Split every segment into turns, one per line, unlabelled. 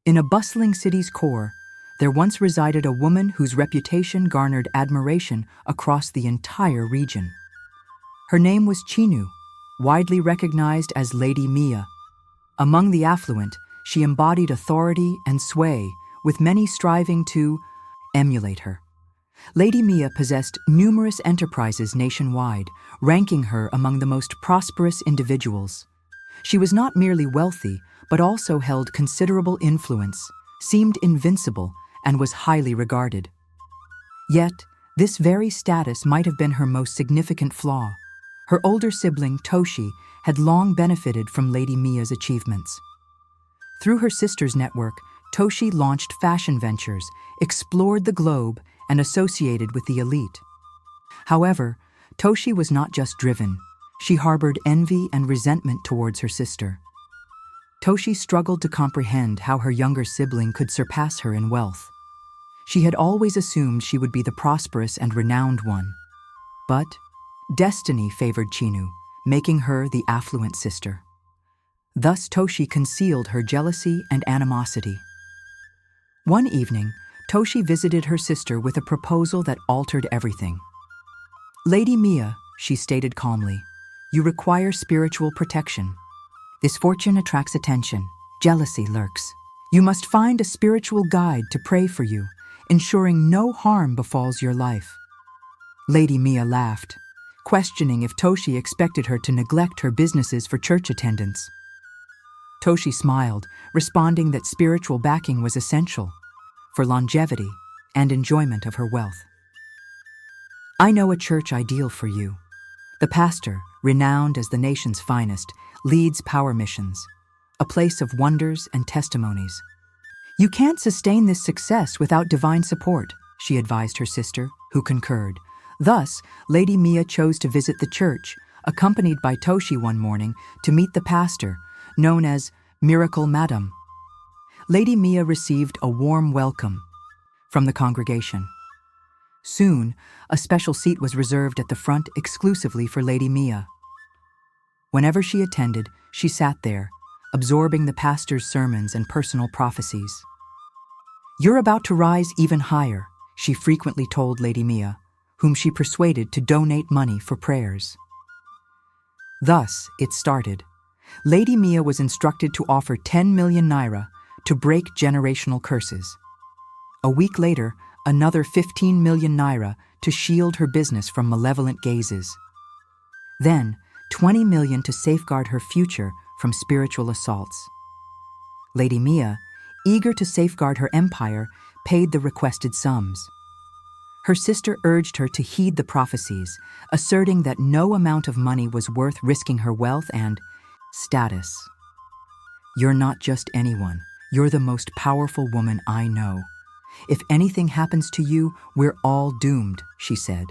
In a bustling city's core, there once resided a woman whose reputation garnered admiration across the entire region. Her name was Chinu, widely recognized as Lady Mia. Among the affluent, she embodied authority and sway, with many striving to emulate her. Lady Mia possessed numerous enterprises nationwide, ranking her among the most prosperous individuals. She was not merely wealthy, but also held considerable influence, seemed invincible, and was highly regarded. Yet, this very status might have been her most significant flaw. Her older sibling, Toshi, had long benefited from Lady Mia's achievements. Through her sister's network, Toshi launched fashion ventures, explored the globe, and associated with the elite. However, Toshi was not just driven. She harbored envy and resentment towards her sister. Toshi struggled to comprehend how her younger sibling could surpass her in wealth. She had always assumed she would be the prosperous and renowned one. But destiny favored Chinu, making her the affluent sister. Thus Toshi concealed her jealousy and animosity. One evening, Toshi visited her sister with a proposal that altered everything. "Lady Mia," she stated calmly, "you require spiritual protection. This fortune attracts attention. Jealousy lurks. You must find a spiritual guide to pray for you, ensuring no harm befalls your life." Lady Mia laughed, questioning if Toshi expected her to neglect her businesses for church attendance. Toshi smiled, responding that spiritual backing was essential for longevity and enjoyment of her wealth. "I know a church ideal for you. The pastor, renowned as the nation's finest, leads power missions, a place of wonders and testimonies. You can't sustain this success without divine support," she advised her sister, who concurred. Thus, Lady Mia chose to visit the church, accompanied by Toshi one morning to meet the pastor, known as Miracle Madam. Lady Mia received a warm welcome from the congregation. Soon, a special seat was reserved at the front exclusively for Lady Mia. Whenever she attended, she sat there, absorbing the pastor's sermons and personal prophecies. "You're about to rise even higher," she frequently told Lady Mia, whom she persuaded to donate money for prayers. Thus, it started. Lady Mia was instructed to offer 10 million naira to break generational curses. A week later, another 15 million naira to shield her business from malevolent gazes. Then, 20 million to safeguard her future from spiritual assaults. Lady Mia, eager to safeguard her empire, paid the requested sums. Her sister urged her to heed the prophecies, asserting that no amount of money was worth risking her wealth and status. "You're not just anyone. You're the most powerful woman I know. If anything happens to you, we're all doomed," she said.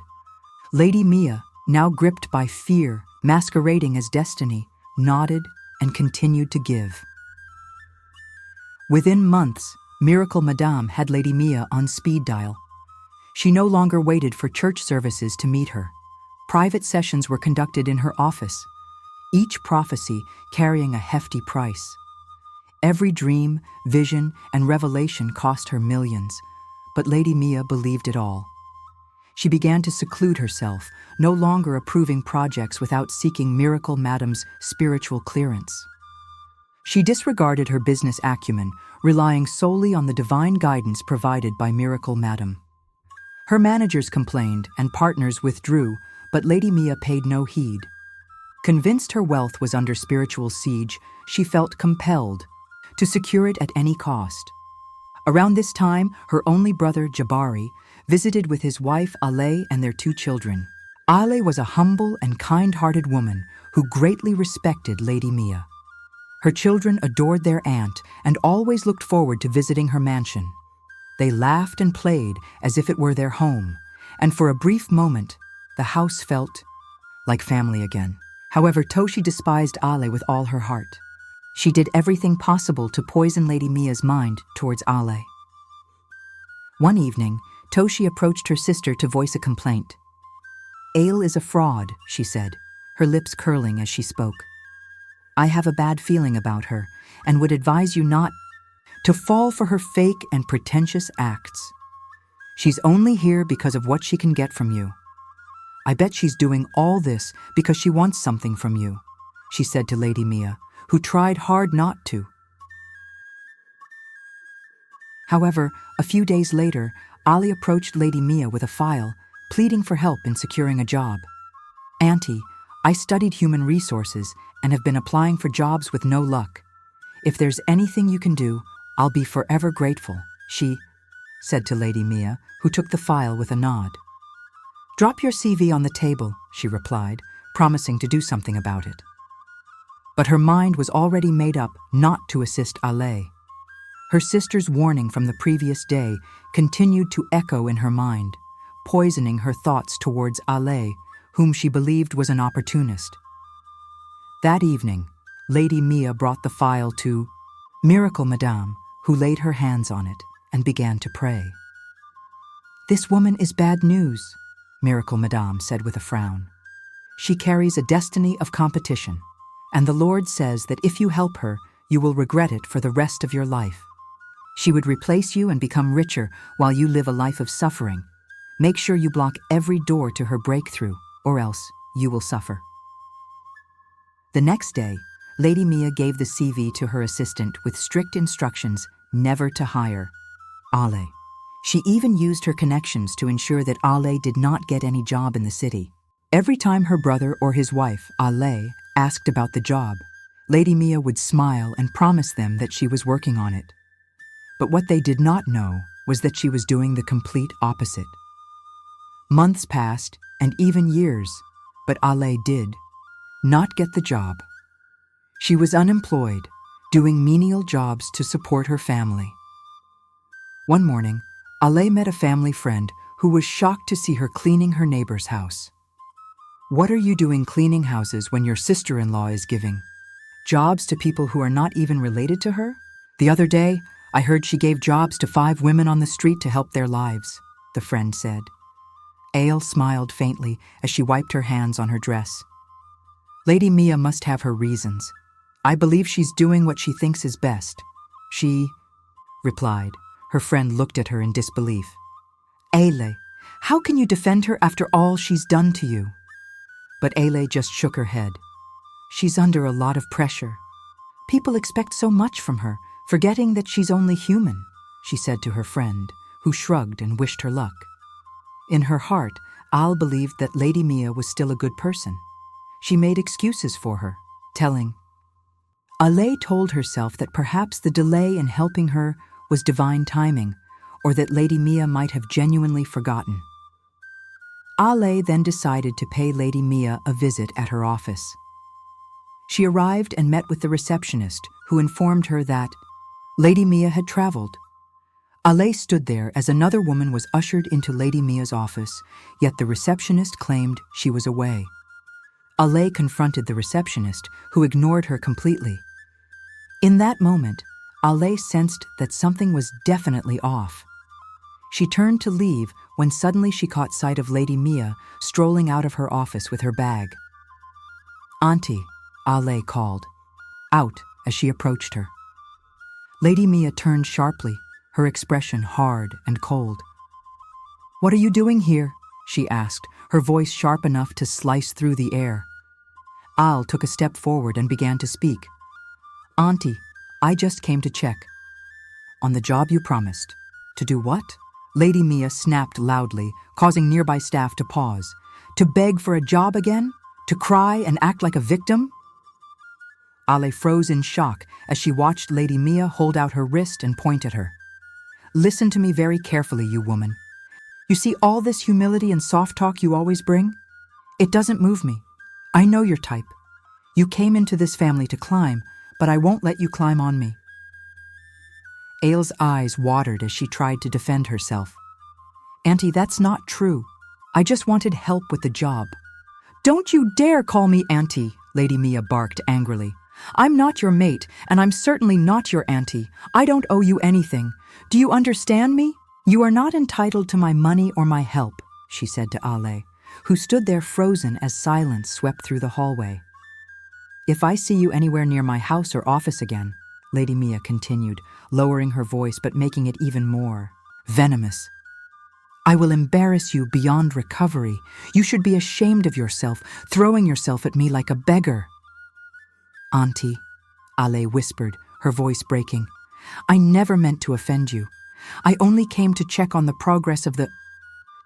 Lady Mia, now gripped by fear, masquerading as destiny, nodded and continued to give. Within months, Miracle Madame had Lady Mia on speed dial. She no longer waited for church services to meet her. Private sessions were conducted in her office, each prophecy carrying a hefty price. Every dream, vision, and revelation cost her millions, but Lady Mia believed it all. She began to seclude herself, no longer approving projects without seeking Miracle Madame's spiritual clearance. She disregarded her business acumen, relying solely on the divine guidance provided by Miracle Madame. Her managers complained and partners withdrew, but Lady Mia paid no heed. Convinced her wealth was under spiritual siege, she felt compelled to secure it at any cost. Around this time, her only brother, Jabari, visited with his wife, Ale, and their 2 children. Ale was a humble and kind-hearted woman who greatly respected Lady Mia. Her children adored their aunt and always looked forward to visiting her mansion. They laughed and played as if it were their home, and for a brief moment, the house felt like family again. However, Toshi despised Ale with all her heart. She did everything possible to poison Lady Mia's mind towards Ale. One evening, Toshi approached her sister to voice a complaint. "Ale is a fraud," she said, her lips curling as she spoke. "I have a bad feeling about her and would advise you not..." to fall for her fake and pretentious acts. She's only here because of what she can get from you. I bet she's doing all this because she wants something from you, she said to Lady Mia, who tried hard not to. However, a few days later, Ali approached Lady Mia with a file, pleading for help in securing a job. "Auntie, I studied human resources and have been applying for jobs with no luck. If there's anything you can do, I'll be forever grateful," she said to Lady Mia, who took the file with a nod. "Drop your CV on the table," she replied, promising to do something about it. But her mind was already made up not to assist Ale. Her sister's warning from the previous day continued to echo in her mind, poisoning her thoughts towards Ale, whom she believed was an opportunist. That evening, Lady Mia brought the file to Miracle Madame, who laid her hands on it and began to pray. "This woman is bad news," Miracle Madame said with a frown. "She carries a destiny of competition, and the Lord says that if you help her, you will regret it for the rest of your life. She would replace you and become richer while you live a life of suffering. Make sure you block every door to her breakthrough, or else you will suffer." The next day, Lady Mia gave the CV to her assistant with strict instructions never to hire Ale. She even used her connections to ensure that Ale did not get any job in the city. Every time her brother or his wife, Ale, asked about the job, Lady Mia would smile and promise them that she was working on it. But what they did not know was that she was doing the complete opposite. Months passed, and even years, but Ale did not get the job. She was unemployed, doing menial jobs to support her family. One morning, Ale met a family friend who was shocked to see her cleaning her neighbor's house. "What are you doing cleaning houses when your sister-in-law is giving jobs to people who are not even related to her? The other day, I heard she gave jobs to 5 women on the street to help their lives," the friend said. Ale smiled faintly as she wiped her hands on her dress. "Lady Mia must have her reasons. I believe she's doing what she thinks is best," she replied. Her friend looked at her in disbelief. "Ale, how can you defend her after all she's done to you?" But Ale just shook her head. "She's under a lot of pressure. People expect so much from her, forgetting that she's only human," she said to her friend, who shrugged and wished her luck. In her heart, Al believed that Lady Mia was still a good person. She made excuses for her, telling. Ale told herself that perhaps the delay in helping her was divine timing, or that Lady Mia might have genuinely forgotten. Ale then decided to pay Lady Mia a visit at her office. She arrived and met with the receptionist, who informed her that Lady Mia had traveled. Ale stood there as another woman was ushered into Lady Mia's office, yet the receptionist claimed she was away. Ale confronted the receptionist, who ignored her completely. In that moment, Ale sensed that something was definitely off. She turned to leave when suddenly she caught sight of Lady Mia strolling out of her office with her bag. "Auntie," Ale called out as she approached her. Lady Mia turned sharply, her expression hard and cold. "What are you doing here?" she asked, her voice sharp enough to slice through the air. Al took a step forward and began to speak. "Auntie, I just came to check on the job you promised." "To do what?" Lady Mia snapped loudly, causing nearby staff to pause. "To beg for a job again? To cry and act like a victim?" Ale froze in shock as she watched Lady Mia hold out her wrist and point at her. "Listen to me very carefully, you woman. You see all this humility and soft talk you always bring? It doesn't move me. I know your type. You came into this family to climb, but I won't let you climb on me." Ale's eyes watered as she tried to defend herself. "Auntie, that's not true. I just wanted help with the job." "Don't you dare call me auntie," Lady Mia barked angrily. "I'm not your mate, and I'm certainly not your auntie. I don't owe you anything. Do you understand me? You are not entitled to my money or my help," she said to Ale, who stood there frozen as silence swept through the hallway. "If I see you anywhere near my house or office again," Lady Mia continued, lowering her voice but making it even more venomous. "I will embarrass you beyond recovery. You should be ashamed of yourself, throwing yourself at me like a beggar." "Auntie," Ale whispered, her voice breaking, "I never meant to offend you. I only came to check on the progress of the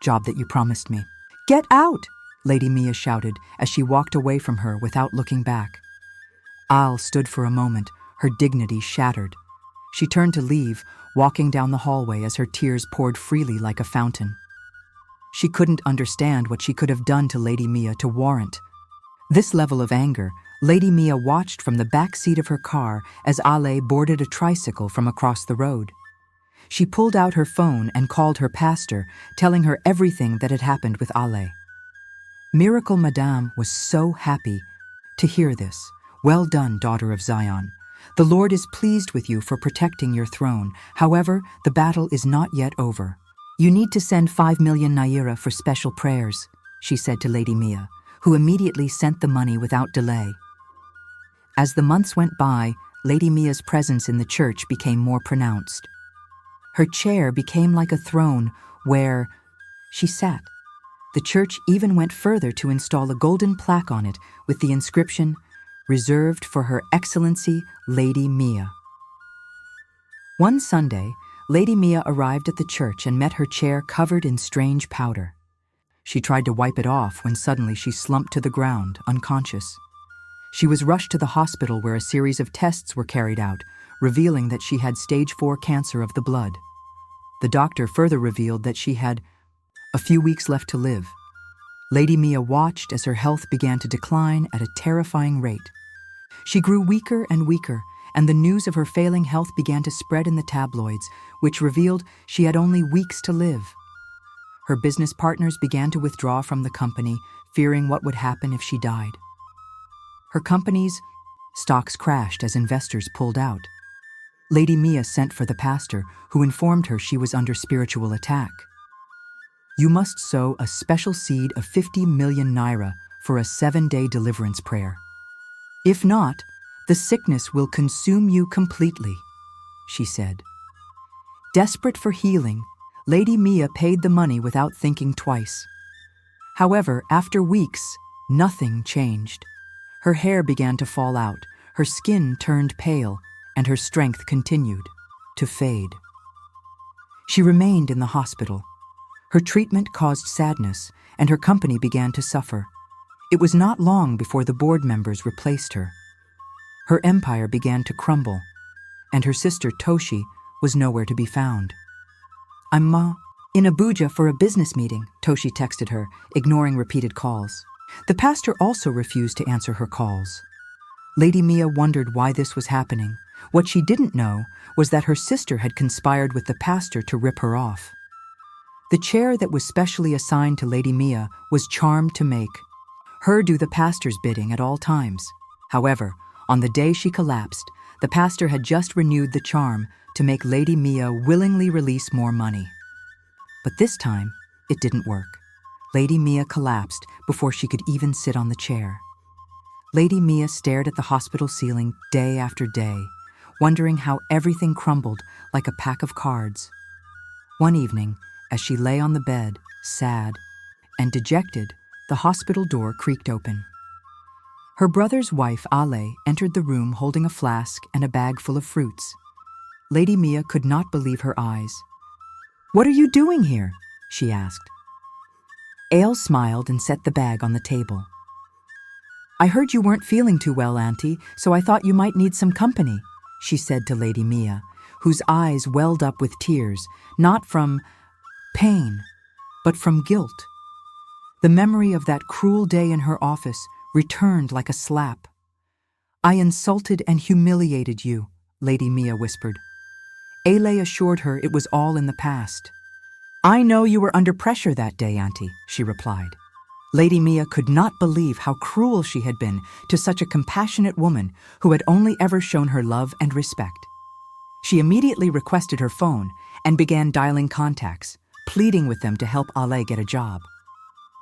job that you promised me." "Get out!" Lady Mia shouted as she walked away from her without looking back. Al stood for a moment, her dignity shattered. She turned to leave, walking down the hallway as her tears poured freely like a fountain. She couldn't understand what she could have done to Lady Mia to warrant this level of anger. Lady Mia watched from the back seat of her car as Ale boarded a tricycle from across the road. She pulled out her phone and called her pastor, telling her everything that had happened with Ale. Miracle Madame was so happy to hear this. "Well done, daughter of Zion. The Lord is pleased with you for protecting your throne. However, the battle is not yet over. You need to send 5 million naira for special prayers," she said to Lady Mia, who immediately sent the money without delay. As the months went by, Lady Mia's presence in the church became more pronounced. Her chair became like a throne where she sat. The church even went further to install a golden plaque on it with the inscription, "Reserved for Her Excellency, Lady Mia." One Sunday, Lady Mia arrived at the church and met her chair covered in strange powder. She tried to wipe it off when suddenly she slumped to the ground, unconscious. She was rushed to the hospital where a series of tests were carried out, revealing that she had stage 4 cancer of the blood. The doctor further revealed that she had a few weeks left to live. Lady Mia watched as her health began to decline at a terrifying rate. She grew weaker and weaker, and the news of her failing health began to spread in the tabloids, which revealed she had only weeks to live. Her business partners began to withdraw from the company, fearing what would happen if she died. Her company's stocks crashed as investors pulled out. Lady Mia sent for the pastor, who informed her she was under spiritual attack. "You must sow a special seed of 50 million naira for a 7-day deliverance prayer. If not, the sickness will consume you completely," she said. Desperate for healing, Lady Mia paid the money without thinking twice. However, after weeks, nothing changed. Her hair began to fall out, her skin turned pale, and her strength continued to fade. She remained in the hospital. Her treatment caused sadness, and her company began to suffer. It was not long before the board members replaced her. Her empire began to crumble, and her sister Toshi was nowhere to be found. "I'm in Abuja for a business meeting," Toshi texted her, ignoring repeated calls. The pastor also refused to answer her calls. Lady Mia wondered why this was happening. What she didn't know was that her sister had conspired with the pastor to rip her off. The chair that was specially assigned to Lady Mia was charmed to make her do the pastor's bidding at all times. However, on the day she collapsed, the pastor had just renewed the charm to make Lady Mia willingly release more money. But this time, it didn't work. Lady Mia collapsed before she could even sit on the chair. Lady Mia stared at the hospital ceiling day after day, wondering how everything crumbled like a pack of cards. One evening, as she lay on the bed, sad and dejected, the hospital door creaked open. Her brother's wife, Ale, entered the room holding a flask and a bag full of fruits. Lady Mia could not believe her eyes. "What are you doing here?" she asked. Ale smiled and set the bag on the table. "I heard you weren't feeling too well, Auntie, so I thought you might need some company," she said to Lady Mia, whose eyes welled up with tears, not from pain, but from guilt. The memory of that cruel day in her office returned like a slap. "I insulted and humiliated you," Lady Mia whispered. Ale assured her it was all in the past. "I know you were under pressure that day, Auntie," she replied. Lady Mia could not believe how cruel she had been to such a compassionate woman who had only ever shown her love and respect. She immediately requested her phone and began dialing contacts, pleading with them to help Ale get a job.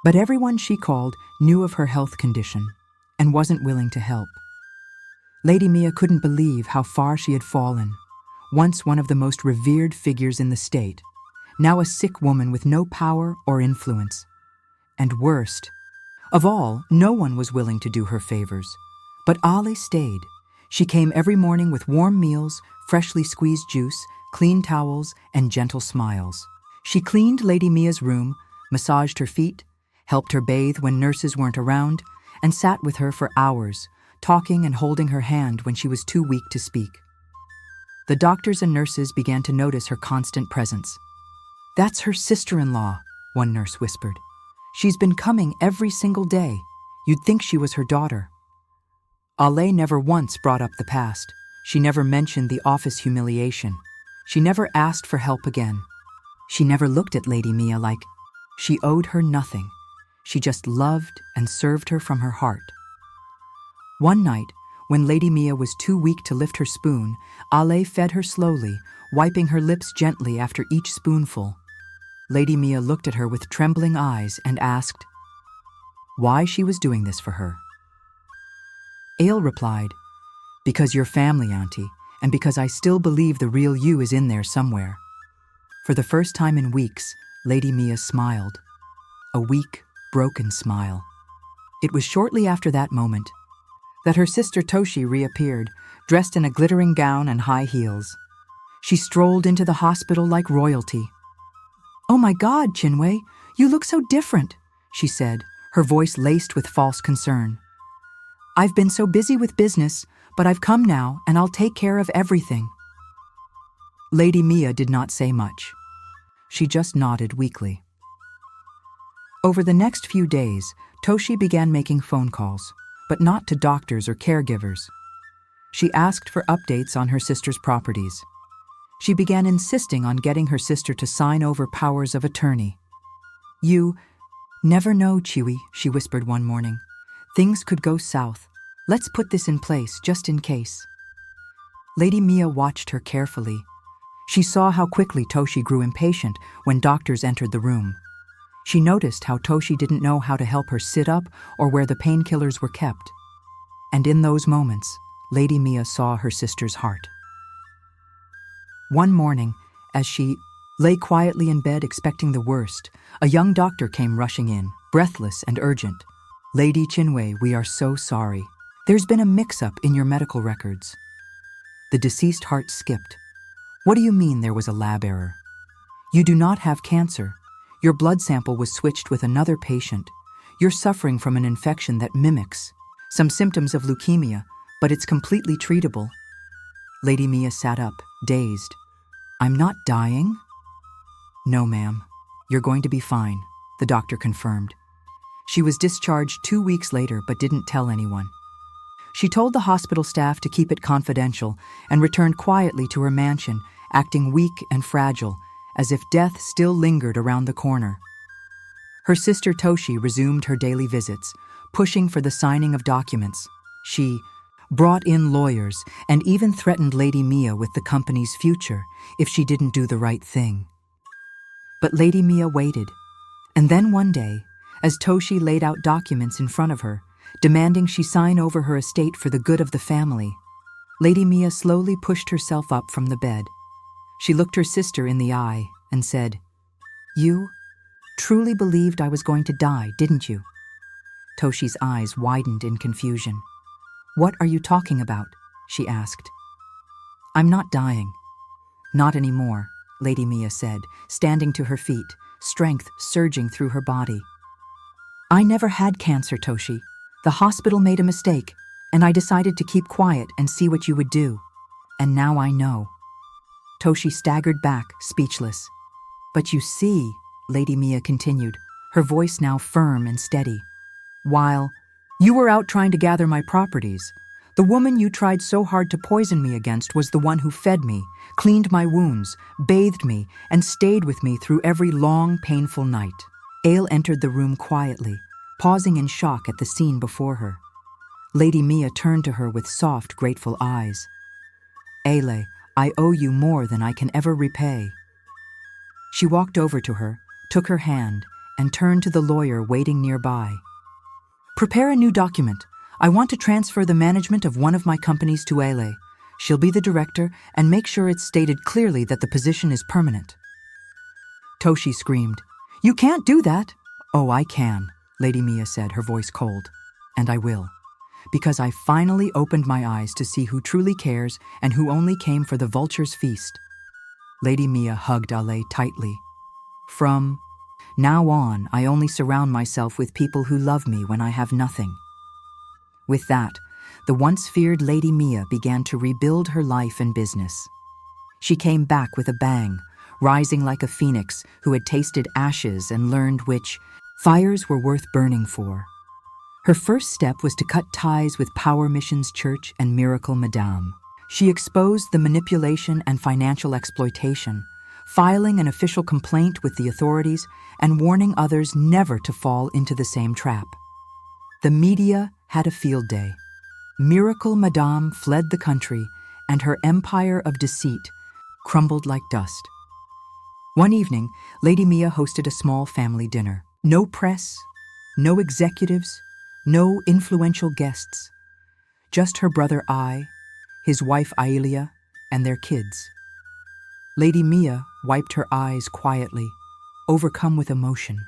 But everyone she called knew of her health condition and wasn't willing to help. Lady Mia couldn't believe how far she had fallen. once one of the most revered figures in the state, now a sick woman with no power or influence. And worst of all, no one was willing to do her favors. But Ale stayed. She came every morning with warm meals, freshly squeezed juice, clean towels, and gentle smiles. She cleaned Lady Mia's room, massaged her feet, helped her bathe when nurses weren't around, and sat with her for hours, talking and holding her hand when she was too weak to speak. The doctors and nurses began to notice her constant presence. "That's her sister-in-law," one nurse whispered. "She's been coming every single day. You'd think she was her daughter." Ale never once brought up the past. She never mentioned the office humiliation. She never asked for help again. She never looked at Lady Mia like she owed her nothing. She just loved and served her from her heart. One night, when Lady Mia was too weak to lift her spoon, Ale fed her slowly, wiping her lips gently after each spoonful. Lady Mia looked at her with trembling eyes and asked why she was doing this for her. Ale replied, "Because you're family, Auntie, and because I still believe the real you is in there somewhere." For the first time in weeks, Lady Mia smiled. A weak, broken smile. It was shortly after that moment that her sister Toshi reappeared, dressed in a glittering gown and high heels. She strolled into the hospital like royalty. "Oh my God, Chinwe, you look so different," she said, her voice laced with false concern. "I've been so busy with business, but I've come now and I'll take care of everything." Lady Mia did not say much. She just nodded weakly. Over the next few days, Toshi began making phone calls, but not to doctors or caregivers. She asked for updates on her sister's properties. She began insisting on getting her sister to sign over powers of attorney. "You never know, Chiwi," she whispered one morning. "Things could go south. Let's put this in place just in case." Lady Mia watched her carefully. She saw how quickly Toshi grew impatient when doctors entered the room. She noticed how Toshi didn't know how to help her sit up or where the painkillers were kept. And in those moments, Lady Mia saw her sister's heart. One morning, as she lay quietly in bed expecting the worst, a young doctor came rushing in, breathless and urgent. "Lady Chinwe, we are so sorry. There's been a mix-up in your medical records." The deceased heart skipped. "What do you mean there was a lab error? You do not have cancer. Your blood sample was switched with another patient. You're suffering from an infection that mimics some symptoms of leukemia, but it's completely treatable." Lady Mia sat up, dazed. "I'm not dying?" "No, ma'am. You're going to be fine," the doctor confirmed. She was discharged 2 weeks later but didn't tell anyone. She told the hospital staff to keep it confidential and returned quietly to her mansion, acting weak and fragile, as if death still lingered around the corner. Her sister Toshi resumed her daily visits, pushing for the signing of documents. She brought in lawyers and even threatened Lady Mia with the company's future if she didn't do the right thing. But Lady Mia waited. And then one day, as Toshi laid out documents in front of her, demanding she sign over her estate for the good of the family, Lady Mia slowly pushed herself up from the bed. She looked her sister in the eye and said, "You truly believed I was going to die, didn't you?" Toshi's eyes widened in confusion. "What are you talking about?" she asked. "I'm not dying." "Not anymore," Lady Mia said, standing to her feet, strength surging through her body. "I never had cancer, Toshi. The hospital made a mistake, and I decided to keep quiet and see what you would do. And now I know." Toshi staggered back, speechless. "But you see," Lady Mia continued, her voice now firm and steady, "while you were out trying to gather my properties, the woman you tried so hard to poison me against was the one who fed me, cleaned my wounds, bathed me, and stayed with me through every long, painful night." Ale entered the room quietly, pausing in shock at the scene before her. Lady Mia turned to her with soft, grateful eyes. "Ale, I owe you more than I can ever repay." She walked over to her, took her hand, and turned to the lawyer waiting nearby. "Prepare a new document. I want to transfer the management of one of my companies to Ale. She'll be the director and make sure it's stated clearly that the position is permanent." Toshi screamed, "You can't do that!" "Oh, I can," Lady Mia said, her voice cold. "And I will. Because I finally opened my eyes to see who truly cares and who only came for the vulture's feast." Lady Mia hugged Ale tightly. "From now on, I only surround myself with people who love me when I have nothing." With that, the once feared Lady Mia began to rebuild her life and business. She came back with a bang, rising like a phoenix who had tasted ashes and learned which fires were worth burning for. Her first step was to cut ties with Power Missions Church and Miracle Madame. She exposed the manipulation and financial exploitation, filing an official complaint with the authorities and warning others never to fall into the same trap. The media had a field day. Miracle Madame fled the country, and her empire of deceit crumbled like dust. One evening, Lady Mia hosted a small family dinner. No press, no executives, no influential guests. Just her brother Ai, his wife Ailia, and their kids. Lady Mia wiped her eyes quietly, overcome with emotion.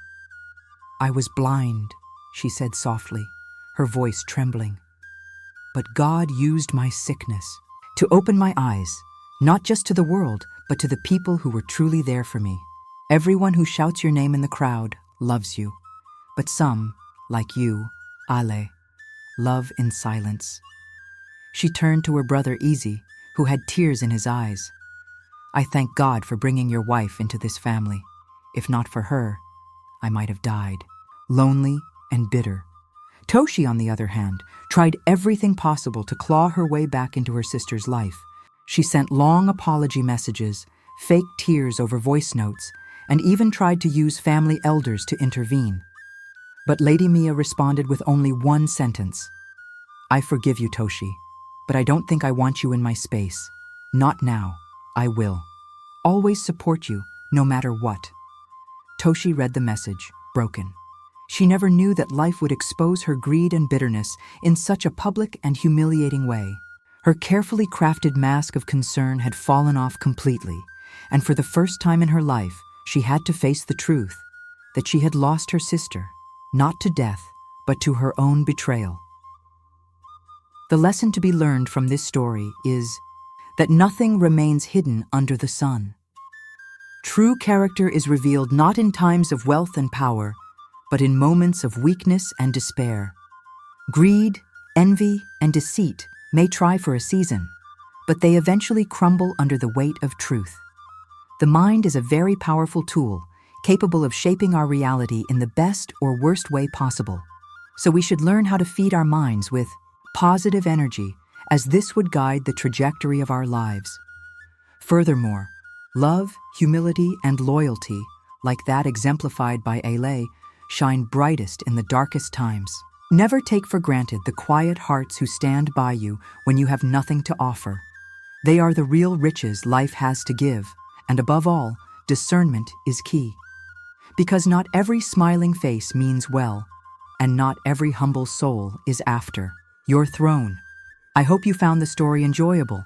"I was blind," she said softly, her voice trembling. "But God used my sickness to open my eyes, not just to the world, but to the people who were truly there for me. Everyone who shouts your name in the crowd loves you, but some, like you, Ale, love in silence." She turned to her brother Easy, who had tears in his eyes. "I thank God for bringing your wife into this family. If not for her, I might have died, lonely and bitter." Toshi, on the other hand, tried everything possible to claw her way back into her sister's life. She sent long apology messages, fake tears over voice notes, and even tried to use family elders to intervene. But Lady Mia responded with only one sentence. "I forgive you, Toshi, but I don't think I want you in my space. Not now. I will always support you, no matter what." Toshi read the message, broken. She never knew that life would expose her greed and bitterness in such a public and humiliating way. Her carefully crafted mask of concern had fallen off completely, and for the first time in her life, she had to face the truth that she had lost her sister, not to death, but to her own betrayal. The lesson to be learned from this story is that nothing remains hidden under the sun. True character is revealed not in times of wealth and power, but in moments of weakness and despair. Greed, envy, and deceit may try for a season, but they eventually crumble under the weight of truth. The mind is a very powerful tool, capable of shaping our reality in the best or worst way possible. So we should learn how to feed our minds with positive energy, as this would guide the trajectory of our lives. Furthermore, love, humility, and loyalty, like that exemplified by Ale, shine brightest in the darkest times. Never take for granted the quiet hearts who stand by you when you have nothing to offer. They are the real riches life has to give, and above all, discernment is key. Because not every smiling face means well, and not every humble soul is after your throne. I hope you found the story enjoyable.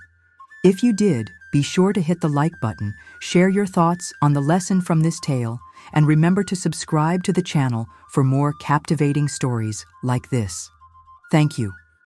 If you did, be sure to hit the like button, share your thoughts on the lesson from this tale, and remember to subscribe to the channel for more captivating stories like this. Thank you.